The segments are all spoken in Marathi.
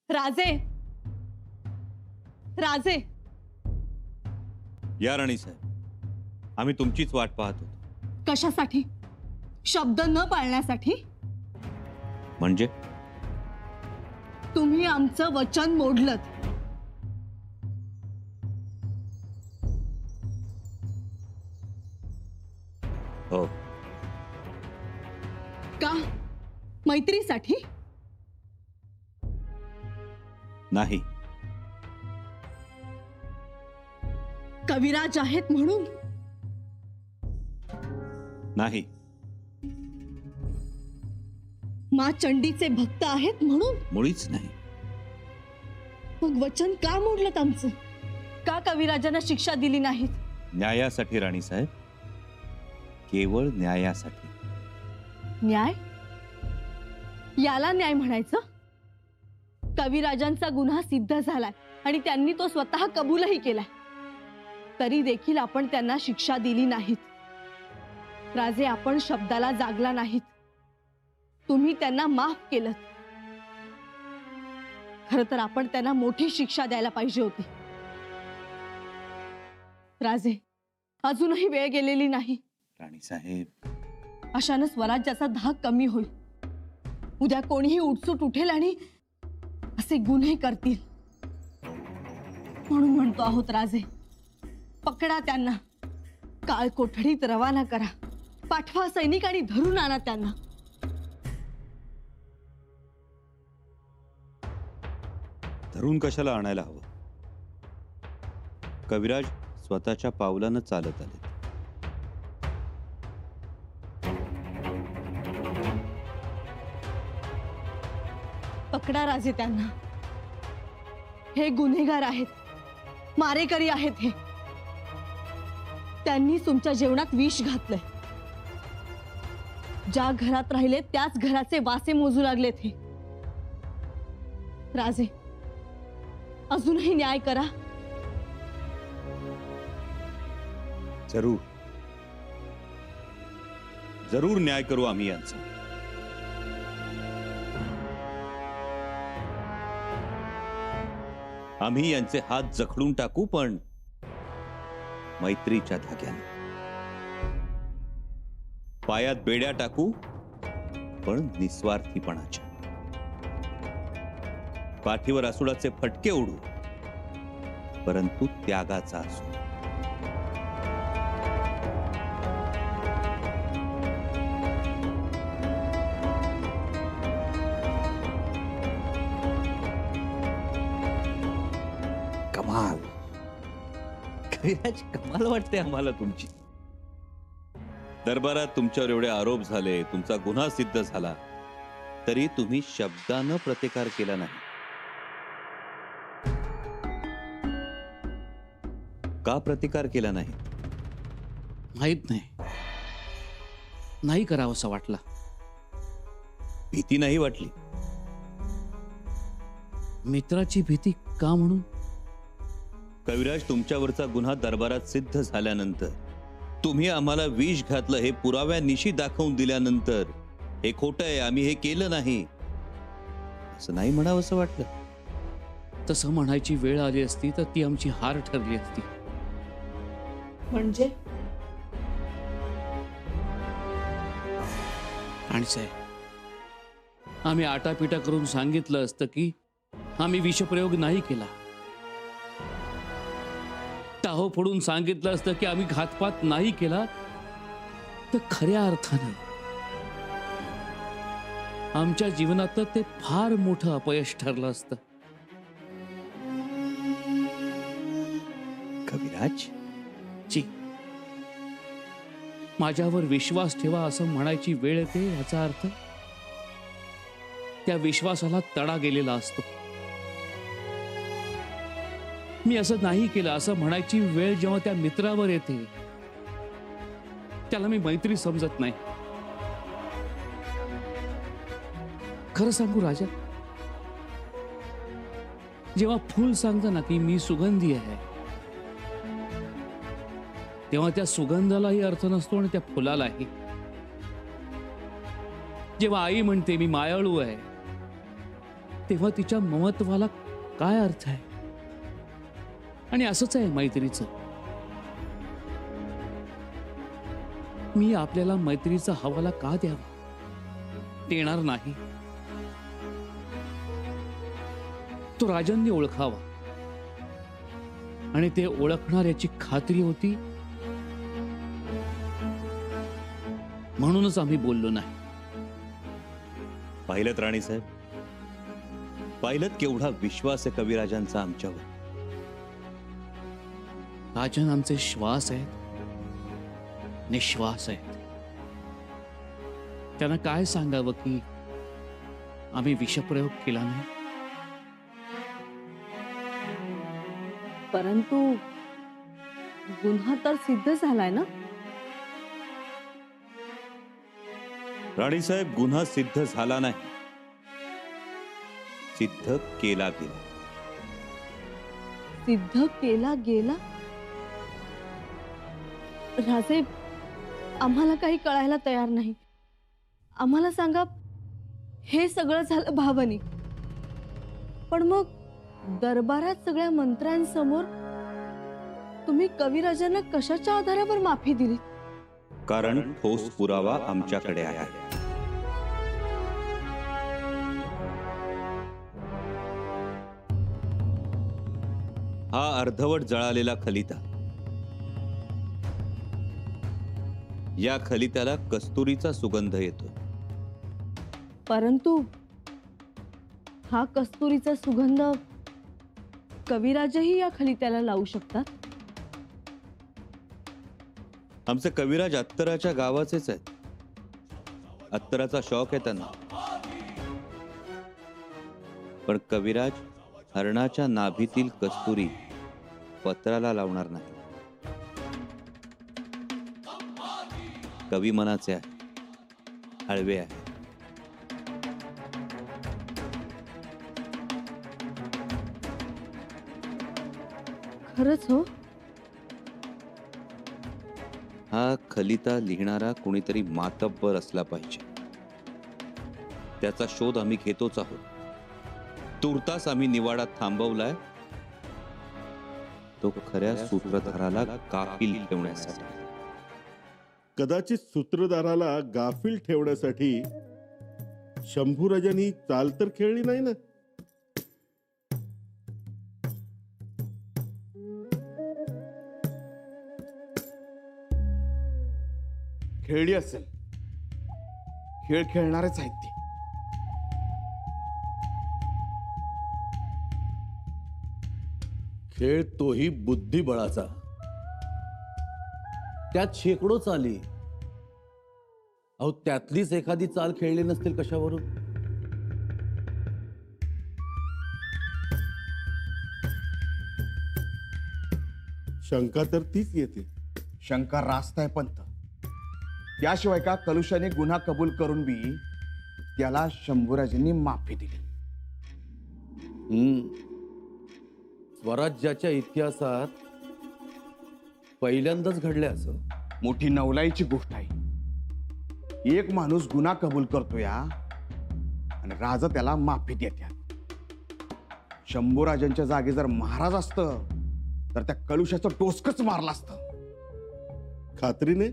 राजे, राजे, या राणी साहेब, आम्ही तुमचीच वाट पाहत होतो. कशासाठी? शब्द न पाळण्यासाठी? म्हणजे तुम्ही आमचं वचन मोडलत. हो, का? मैत्रीसाठी? नाही. कविराज आहेत म्हणून? नाही. माँ चंडीचे भक्त आहेत म्हणून? मुळीच नाही. मग वचन का मोडलत आमचं? का कविराजांना शिक्षा दिली नाहीत? न्यायासाठी राणी साहेब, केवळ न्यायासाठी. न्याय? याला न्याय म्हणायचं? कविराजांचा गुन्हा सिद्ध झालाय आणि त्यांनी तो स्वतः कबूलही केलाय, तरी देखील आपण त्यांना शिक्षा दिली नाहीत. राजे, आपण शब्दाला जागला नाहीत. तुम्ही त्यांना माफ केलं. खरं तर आपण त्यांना मोठी शिक्षा द्यायला पाहिजे होती. राजे, अजूनही वेळ गेलेली नाही. राणी साहेब, अशानं स्वराज्याचा धाक कमी होईल. उद्या कोणीही उठसूट उठेल आणि असे गुन्हे करतील. म्हणून म्हणतो आहोत राजे, पकडा त्यांना, काळ कोठडीत रवाना करा, पाठवा सैनिक आणि धरून आणा त्यांना. धरून कशाला आणायला हवं? कविराज स्वतःच्या पावलानं चालत आले. पकडा राजे त्यांना. हे गुन्हेगार आहेत, मारेकरी आहेत. हे त्यांनी तुमच्या जेवणात विष घातलंय. ज्या घरात राहिले त्याच घराचे वासे मोजू लागलेत हे. राजे, अजूनही न्याय करा. जरूर जरूर न्याय करू आम्ही यांचा. आम्ही यांचे हात जखडून टाकू, पण मैत्रीच्या धाग्याने. पायात बेड्या टाकू, पण निस्वार्थीपणाच्या. पाठीवर असुडाचे फटके उडू, परंतु त्यागाचा असू. कमाल, कविराज, कमाल वाटते आम्हाला तुमची. दरबारात तुमच्यावर एवढे आरोप झाले, तुमचा गुन्हा सिद्ध झाला, तरी तुम्ही शब्दानं प्रतिकार केला नाही. का प्रतिकार केला नाही? माहित नाही करावंसं वाटलं. भीती नाही वाटली? मित्राची भीती का म्हणून? कविराज, तुमच्यावरचा गुन्हा दरबारात सिद्ध झाल्यानंतर, तुम्ही आम्हाला विष घातलं हे पुराव्यानिशी दाखवून दिल्यानंतर, हे खोटं आहे, आम्ही हे केलं नाही, असं नाही म्हणावंसं वाटलं. तसं म्हणायची वेळ आली असती तर ती आमची हार ठरली असती. म्हणजे आणि साहेब, आम्ही आटापिटा करून सांगितलं असतं की आम्ही विषप्रयोग नाही केला. टाहो फोडून सांगितलं असतं की आम्ही घातपात नाही केला, तर खऱ्या अर्थानं आमच्या जीवनात ते फार मोठं अपयश ठरलं असतं. कविराज, जी, माझ्यावर विश्वास ठेवा असं म्हणायची वेळ येते, याचा अर्थ त्या विश्वासाला तडा गेलेला असतो. मी असं नाही केलं असं म्हणायची वेळ जेव्हा त्या मित्रावर येते, त्याला मी मैत्री समजत नाही. खरं सांगू राजा, जेव्हा फूल सांगतं ना की मी सुगंधी आहे, तेव्हा त्या सुगंधालाही अर्थ नसतो आणि त्या फुलालाही. जेव्हा आई म्हणते मी मायाळू आहे, तेव्हा तिच्या ममत्वाला काय अर्थ आहे? आणि असंच आहे मैत्रीचं. मी आपल्याला मैत्रीचा हवाला का द्यावा? देणार नाही. तो राजांनी ओळखावा आणि ते ओळखणाऱ्याची खात्री होती, म्हणूनच आम्ही बोललो नाही. पाहिलं राणीसाहेब, पाहिलं केवढा विश्वास आहे कविराजांचा आमच्यावर. राजन आमचे श्वास आहेत, निश्वास आहेत. त्यांना काय सांगावं की आम्ही विषप्रयोग केला नाही? परंतु गुन्हा तर सिद्ध झालाय ना. राणीसाहेब, गुन्हा सिद्ध झाला नाही, सिद्ध केला गेला. सिद्ध केला गेला. राजे, आम्हाला काही कळायला तयार नाही. आम्हाला सांगा, हे सगळं झालं भावनिक, पण मग दरबारात सगळ्या मंत्र्यांसमोर तुम्ही कविराजांना कशाच्या आधारावर माफी दिली? कारण ठोस पुरावा आमच्याकडे आहे. हा अर्धवट जळालेला खलिता, या खलित्याला कस्तुरीचा सुगंध येतो. परंतु हा कस्तुरीचा सुगंध कविराजही या खलित्याला लावू शकतात. आमचे कविराज अत्तराच्या गावाचेच आहेत. अत्तराचा शौक आहे त्यांना. पण कविराज हरणाच्या नाभीतील कस्तुरी पत्राला लावणार नाही. कवी मनाचे आहे, हळवे आहे. खरंच हो. हा खलिता लिहिणारा कोणीतरी मातब्बर असला पाहिजे. त्याचा शोध आम्ही घेतोच आहोत. तुर्तास आम्ही निवाडा थांबवलाय, तो खऱ्या सूत्रधाराला गाफील ठेवण्यासाठी. कदाचित सूत्रधाराला गाफील ठेवण्यासाठी शंभूराजांनी चाल तर खेळली नाही ना. खेळली असेल. खेळ खेळणारेच आहेत ते. खेळ तोही बुद्धिबळाचा. त्यात शेकडो चाली. अहो, त्यातलीच एखादी चाल खेळली नसतील कशावरून? शंका तर तीच येते. शंका रास्त आहे पंत. याशिवाय का कलुषाने गुन्हा कबूल करून बी त्याला शंभूराजांनी माफी दिली. स्वराज्याच्या इतिहासात पहिल्यांदाच घडले असं. मोठी नवलाईची गोष्ट आहे. एक माणूस गुन्हा कबूल करतो या आणि राजा त्याला माफी देतात. शंभूराजांच्या जागी जर महाराज असत तर त्या कलुषाचं टोचकच मारलं असतं. खात्रीने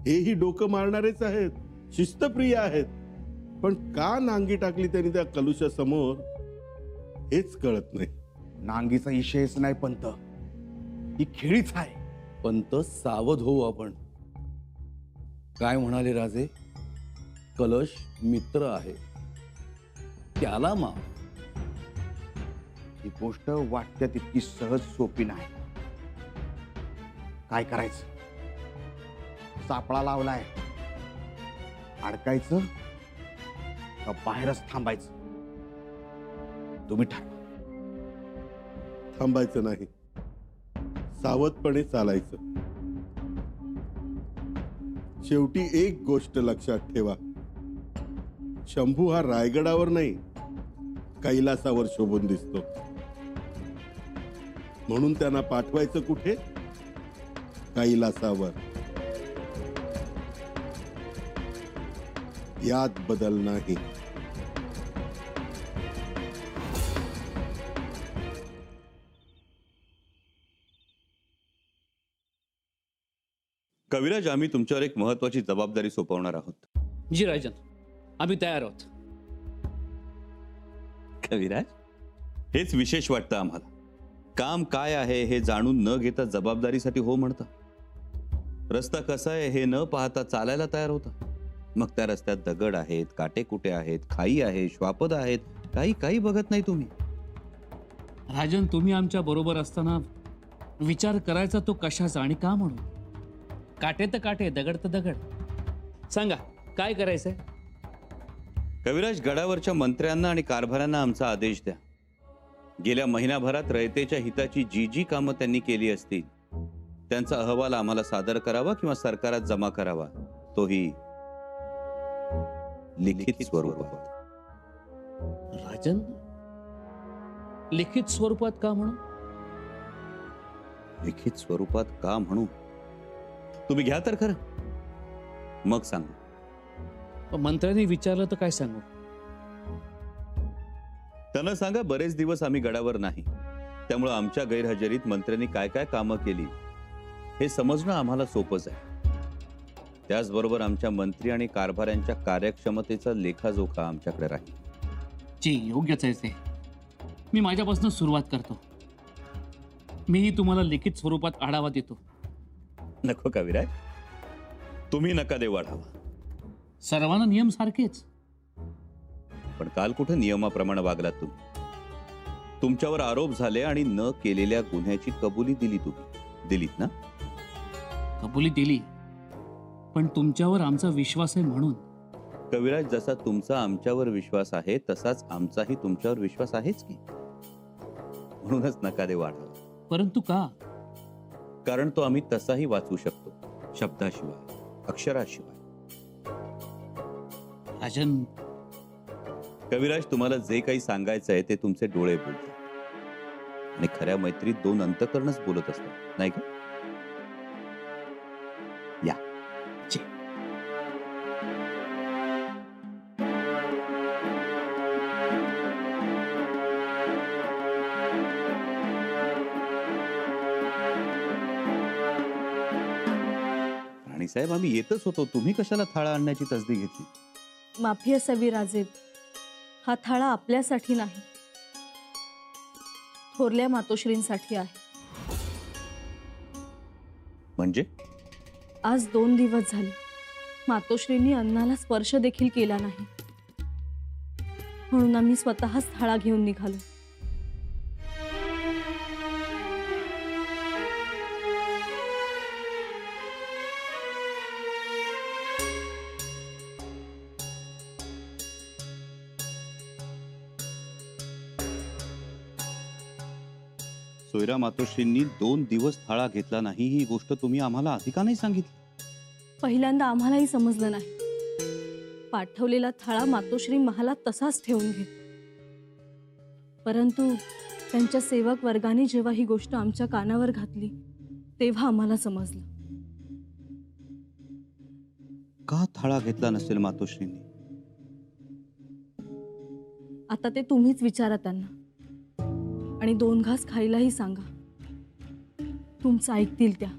हेही डोकं मारणारेच आहेत, शिस्तप्रिय आहेत. पण का नांगी टाकली त्यांनी त्या कलुषा समोर हेच कळत नाही. नांगीचा विषयच नाही पंत, ही खेळीच आहे. पंत, सावध होऊ आपण. काय म्हणाले राजे? कलश मित्र आहे, त्याला माफ. ही गोष्ट वाटते तितकी सहज सोपी नाही. काय करायचं? सापळा लावलाय, अडकायचं का बाहेरच थांबायचं? तुम्ही ठरवा. थांबायचं नाही, सावधपणे चालायचं. शेवटी एक गोष्ट लक्षात ठेवा, शंभू हा रायगडावर नाही कैलासावर शोभून दिसतो. म्हणून त्यांना पाठवायचं कुठे? कैलासावर. यात बदल नाही. कविराज, आम्ही तुमच्यावर एक महत्वाची जबाबदारी सोपवणार आहोत. जी राजन, आम्ही तयार आहोत. कविराज, हेच विशेष वाटतं आम्हाला. काम काय आहे हे जाणून न घेता जबाबदारीसाठी हो म्हणता. रस्ता कसा आहे हे न पाहता चालायला तयार होता. मग त्या रस्त्यात दगड आहेत, काटेकुटे आहेत, खाई आहे, श्वापद आहेत, काही काही बघत नाही तुम्ही. राजन, तुम्ही आमच्या बरोबर असताना विचार करायचा तो कशाचा आणि का म्हणून? काटे तर काटे, दगड तर दगड. सांगा काय करायचंय? कविराज, गडावरच्या मंत्र्यांना आणि कारभाऱ्यांना आमचा आदेश द्या. गेल्या महिनाभरात रयतेच्या हिताची जी जी कामं त्यांनी केली असतील त्यांचा अहवाल आम्हाला सादर करावा किंवा सरकारात जमा करावा, तोही लिखित स्वरूपात. राजन, लिखित स्वरूपात का म्हणून? लिखित स्वरूपात का म्हणू? तुम्ही घ्या तर खरं, मग सांगा. मंत्र्यांनी विचारलं तर काय सांगू? त्यांना सांगा बरेच दिवस आम्ही गडावर नाही, त्यामुळे आमच्या गैरहजेरीत मंत्र्यांनी काय काय कामं केली हे समजणं आम्हाला सोपंच आहे. त्याचबरोबर आमच्या मंत्री आणि कारभाऱ्यांच्या कार्यक्षमतेचा लेखाजोखा आमच्याकडे राहील. जे योग्यच आहे ते. मी माझ्यापासून सुरुवात करतो. मीही तुम्हाला लिखित स्वरूपात आढावा देतो. नको कविराज, तुम्ही नका देऊ आढावा. सर्वांना नियम सारखेच. पण काल कुठे नियमाप्रमाणे वागलात तुम्ही? तुमच्यावर आरोप झाले आणि न केलेल्या गुन्ह्याची कबुली दिली तुम्ही. दिलीत ना? कबुली दिली, पण तुमच्यावर आमचा विश्वास आहे म्हणून. कविराज, जसा तुमचा आमच्यावर विश्वास आहे तसाच आमचाही तुमच्यावर विश्वास आहेच की. म्हणूनच नका देऊ आढावा. परंतु का? कारण तो आम्ही तसाही वाचू शकतो, शब्दाशिवाय, अक्षराशिवाय. राजन, कविराज, तुम्हाला जे काही सांगायचं आहे ते तुमचे डोळे बोलतात आणि खऱ्या मैत्रीत दोन अंतःकरणच बोलत असतात, नाही का? या. राणीसाहेब, आम्ही येतच होतो. तुम्ही कशाला थाळा आणण्याची तसदी घेतली? माफी असावी राजे, हा थाळा आपल्यासाठी नाही, थोरल्या मातोश्रींसाठी आहे. म्हणजे? आज 2 दिवस झाले मातोश्रींनी अन्नाला स्पर्श देखील केला नाही, म्हणून आम्ही स्वतःच थाळा घेऊन निघालो. सोयरा मातोश्रींनी 2 दिवस थाळा घेतला नाही ही गोष्ट तुम्ही आम्हाला आधी का नाही सांगितली? पहिल्यांदा आम्हालाही समजलं नाही. पाठवलेला थाळा मातोश्री महालात तसाच ठेवून घेत. परंतु त्यांच्या सेवक वर्गाने जेव्हा ही गोष्ट आमच्या कानावर घातली तेव्हा आम्हाला समजलं. का थाळा घेतला नसेल मातोश्रींनी? आता ते तुम्हीच विचारा त्यांना आणि 2 घास खायलाही सांगा. तुमचं ऐकतील त्या.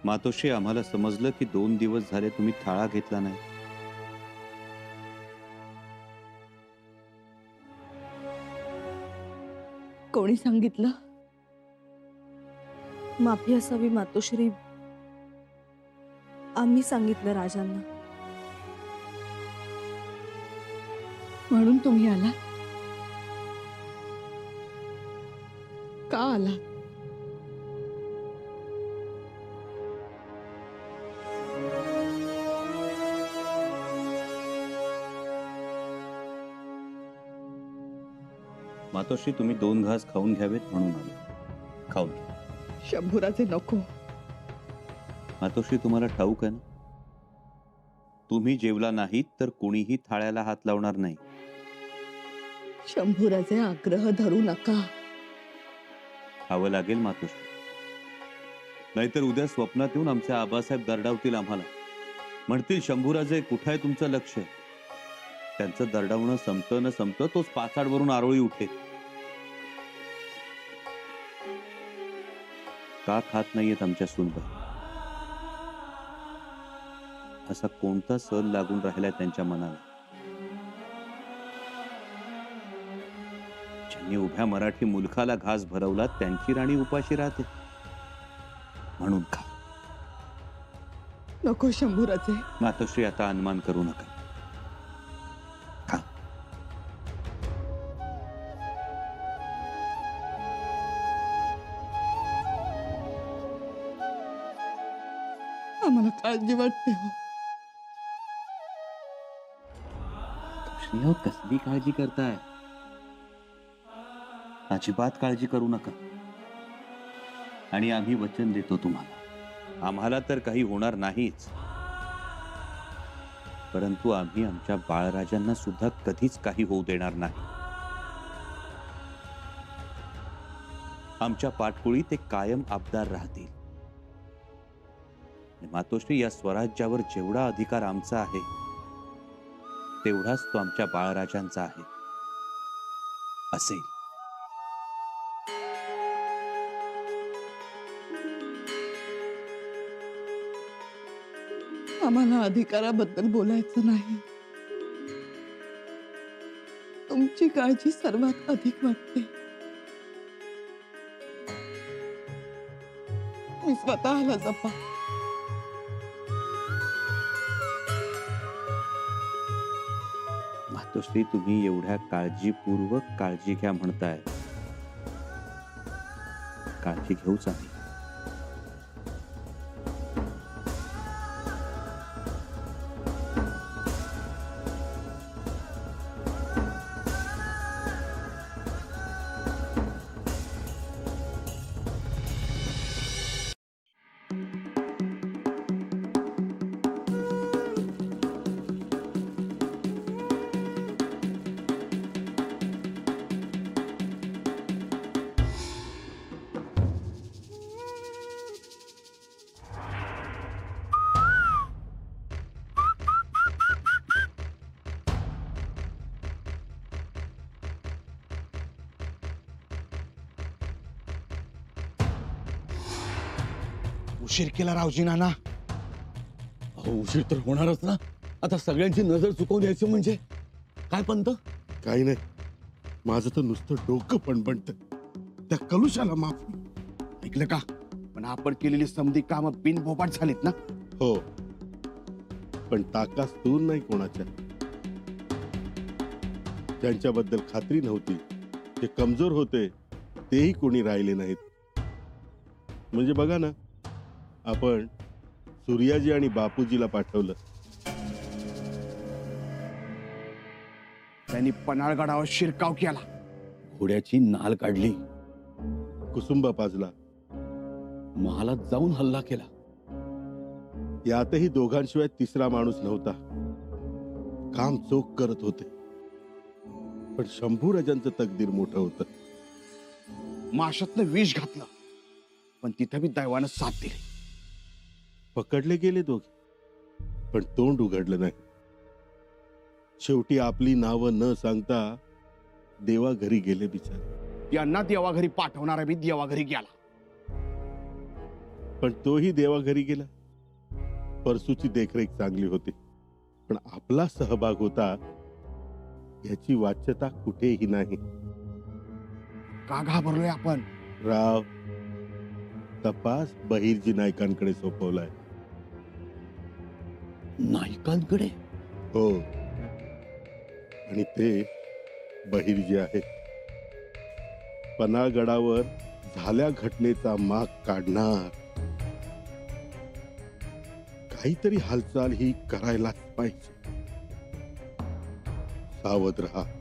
मातोश्री, आम्हाला समजलं की 2 दिवस झाले तुम्ही थाळा घेतला नाही. कोणी सांगितलं? माफी असावी मातोश्री. आम्ही सांगितलं राजांना, म्हणून तुम्ही आला. का आला? मातोश्री तुम्ही 2 घास खाऊन घ्यावेत म्हणून आलो. खाऊन घ्या. शंभूराजे नको. मातोश्री तुम्हाला ठाऊक आहे ना, तुम्ही जेवला नाहीत तर कुणीही थाळ्याला हात लावणार नाही. शंभूराजे आग्रह धरू नका. खावं लागेल मातोश्री, नाहीतर उद्या स्वप्नात येऊन आमचे आबासाहेब दरडावतील आम्हाला. म्हणतील शंभूराजे कुठं आहे तुमचं लक्ष. त्यांचं दरडावणं संपतं न संपतं तोच पाचाडवरून आरोळी उठे. का खात नाहीयेत आमच्या सुनबाई? असा कोणता सल लागून राहिलाय त्यांच्या मनाला? ज्यांनी उभ्या मराठी मुलखाला घास भरवला त्यांची राणी उपाशी राहते म्हणून खा. नको शंभूराजे. मातोश्री आता अनुमान करू नका. खा. आम्हाला काळजी वाटते हो. श्रीहो, कसली काळजी करताय? अजिबात काळजी करू नका. आणि आम्ही वचन देतो तुम्हाला, आम्हाला तर काही होणार नाहीच, परंतु आम्ही आमच्या बाळराजांना सुद्धा कधीच काही होऊ देणार नाही. आमच्या पाठकुळी ते कायम आबदार राहतील. मातोश्री, या स्वराज्यावर जेवढा अधिकार आमचा आहे तेवढाच तो आमच्या बाळराजांचा आहे असेल. आम्हाला अधिकाराबद्दल बोलायचं नाही. तुमची काळजी सर्वात अधिक वाटते. मी स्वतःला जपा. मातोश्री, तुम्ही एवढ्या काळजीपूर्वक काळजी घ्या म्हणताय, काळजी घेऊच आम्ही. उशीर केला रावजी नाना. अहो, उशीर तर होणारच ना. आता सगळ्यांची नजर चुकवून द्यायची म्हणजे काय पंत? काही नाही, माझं तर नुसतं डोकं पण त्या कलुशाला माफ. ऐकलं का? पण आपण केलेली समधी कामं बिनबोबाट झालीत ना. हो, पण ताकास दूर नाही कोणाच्या. ज्यांच्याबद्दल खात्री नव्हती, जे कमजोर होते, तेही कोणी राहिले नाहीत. म्हणजे बघा ना, आपण सूर्याजी आणि बापूजीला पाठवलं. त्यांनी पन्हाळगडावर शिरकाव केला. घोड्याची नाल काढली, कुसुंबा पाजला. महालात जाऊन हल्ला केला. यातही दोघांशिवाय तिसरा माणूस नव्हता. काम चोख करत होते. पण शंभूराजांचं तकदीर मोठं होतं. माशातनं विष घातलं, पण तिथं बी दैवानं साथ दिली. पकडले गेले दोघे, पण तोंड उघडलं नाही. शेवटी आपली नावं न सांगता देवा घरी गेले बिचारे. यांना देवाघरी पाठवणारा बी देवाघरी गेला. पण तोही देवा घरी गेला. परसूची देखरेख चांगली होती, पण आपला सहभाग होता याची वाच्यता कुठेही नाही. का घाबरलोय आपण? राव, तपास बहिर्जी नायकांकडे सोपवलाय. नायकांकडे? हो, आणि ते बहिर्जी आहेत. पन्हाळगडावर झाल्या घटनेचा माग काढणार. काहीतरी हालचाल ही करायलाच पाहिजे. सावध रहा.